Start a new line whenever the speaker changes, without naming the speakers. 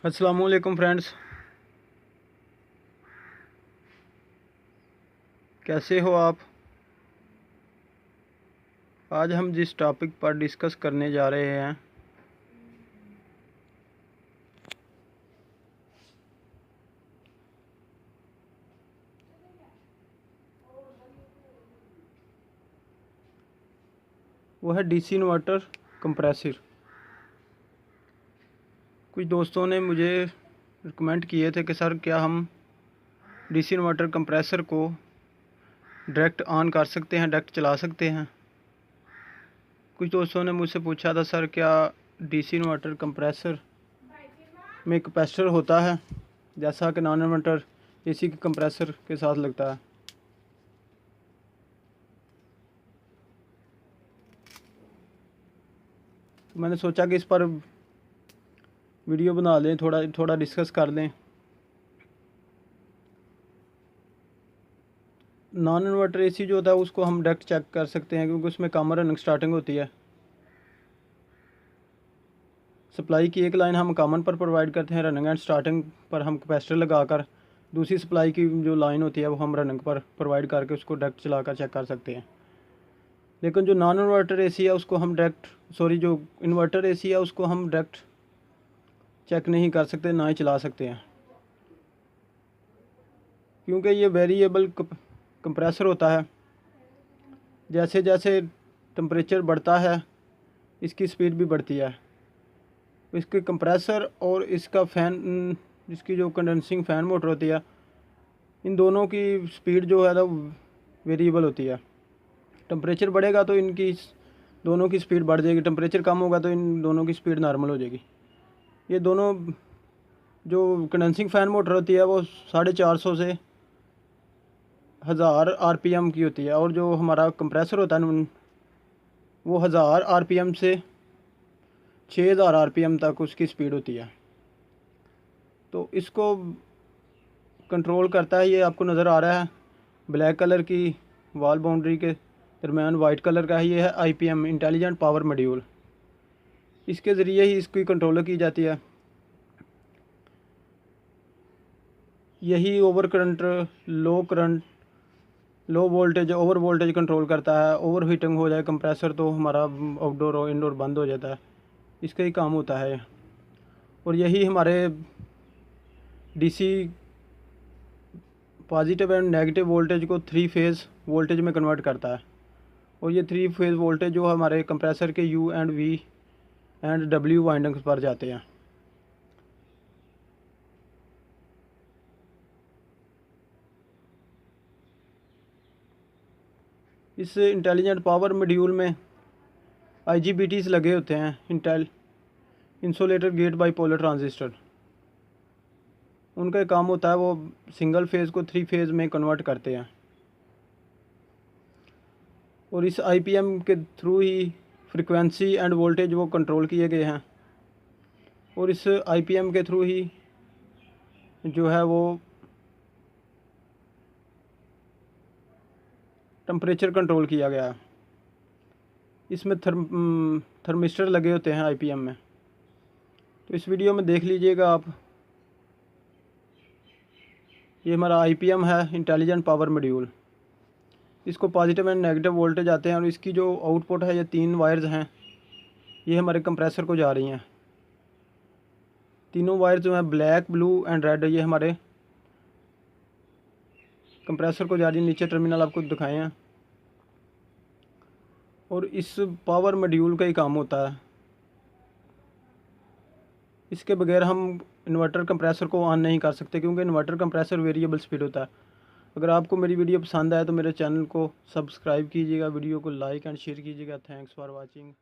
अस्सलामुअलैकुम फ्रेंड्स, कैसे हो आप। आज हम जिस टॉपिक पर डिस्कस करने जा रहे हैं वो है डीसी इन्वर्टर कंप्रेसर। कुछ दोस्तों ने मुझे रिकमेंड किए थे कि सर क्या हम डीसी इन्वर्टर कंप्रेसर को डायरेक्ट ऑन कर सकते हैं, डायरेक्ट चला सकते हैं। कुछ दोस्तों ने मुझसे पूछा था सर क्या डीसी इन्वर्टर कंप्रेसर में कैपेसिटर होता है जैसा कि नॉन इन्वर्टर एसी के कंप्रेसर के साथ लगता है। तो मैंने सोचा कि इस पर वीडियो बना लें, थोड़ा डिस्कस कर लें। नॉन इन्वर्टर एसी जो होता है उसको हम डायरेक्ट चेक कर सकते हैं क्योंकि उसमें कॉमन रनिंग स्टार्टिंग होती है। सप्लाई की एक लाइन हम कॉमन पर प्रोवाइड करते हैं, रनिंग एंड स्टार्टिंग पर हम कैपेसिटर लगाकर दूसरी सप्लाई की जो लाइन होती है वो हम रनिंग पर प्रोवाइड करके उसको डायरेक्ट चलाकर चेक कर सकते हैं। लेकिन जो नॉन इन्वर्टर एसी है उसको हम जो इन्वर्टर एसी है उसको हम डायरेक्ट चेक नहीं कर सकते, ना ही चला सकते हैं, क्योंकि ये वेरिएबल कंप्रेसर होता है। जैसे जैसे टेम्परेचर बढ़ता है इसकी स्पीड भी बढ़ती है। इसके कंप्रेसर और इसका फ़ैन, इसकी जो कंडेंसिंग फ़ैन मोटर होती है, इन दोनों की स्पीड जो है ना वेरिएबल होती है। टेम्परेचर बढ़ेगा तो इनकी दोनों की स्पीड बढ़ जाएगी, टेम्परेचर कम होगा तो इन दोनों की स्पीड नॉर्मल हो जाएगी। ये दोनों जो कंडेंसिंग फ़ैन मोटर होती है वो 450 से 1000 आरपीएम की होती है, और जो हमारा कंप्रेसर होता है वो 1000 आरपीएम से 6000 आरपीएम तक उसकी स्पीड होती है। तो इसको कंट्रोल करता है, ये आपको नज़र आ रहा है ब्लैक कलर की वॉल बाउंड्री के दरमियान वाइट कलर का है, ये है आईपीएम इंटेलिजेंट पावर मॉड्यूल। इसके ज़रिए ही इसकी कंट्रोल की जाती है। यही over current, low voltage, over voltage control करता है। ओवर हीटिंग हो जाए कंप्रेसर तो हमारा आउटडोर और इंडोर बंद हो जाता है, इसका ही काम होता है। और यही हमारे DC positive and negative voltage को 3 फेज़ वोल्टेज में कन्वर्ट करता है। और ये 3 फेज़ वोल्टेज जो हमारे कंप्रेसर के U and V and W windings पर जाते हैं। इस इंटेलिजेंट पावर मॉड्यूल में आईजीबीटीज़ लगे होते हैं, इंसुलेटर गेट बाईपोलर ट्रांजिस्टर। उनका काम होता है वो सिंगल फेज़ को 3 फेज़ में कन्वर्ट करते हैं। और इस आईपीएम के थ्रू ही फ्रीक्वेंसी एंड वोल्टेज वो कंट्रोल किए गए हैं। और इस आईपीएम के थ्रू ही जो है वो टेम्परेचर कंट्रोल किया गया है। इसमें थर्मिस्टर लगे होते हैं आईपीएम में। तो इस वीडियो में देख लीजिएगा आप, ये हमारा आईपीएम है इंटेलिजेंट पावर मॉड्यूल। इसको पॉजिटिव एंड नेगेटिव वोल्टेज आते हैं और इसकी जो आउटपुट है ये 3 वायर्स हैं, ये हमारे कंप्रेसर को जा रही हैं। तीनों वायर जो हैं ब्लैक, ब्लू एंड रेड, ये हमारे कंप्रेसर को जा रही है। नीचे टर्मिनल आपको दिखाए हैं। और इस पावर मॉड्यूल का ही काम होता है, इसके बगैर हम इन्वर्टर कंप्रेसर को ऑन नहीं कर सकते क्योंकि इन्वर्टर कंप्रेसर वेरिएबल स्पीड होता है। अगर आपको मेरी वीडियो पसंद आए तो मेरे चैनल को सब्सक्राइब कीजिएगा, वीडियो को लाइक एंड शेयर कीजिएगा। Thanks for watching.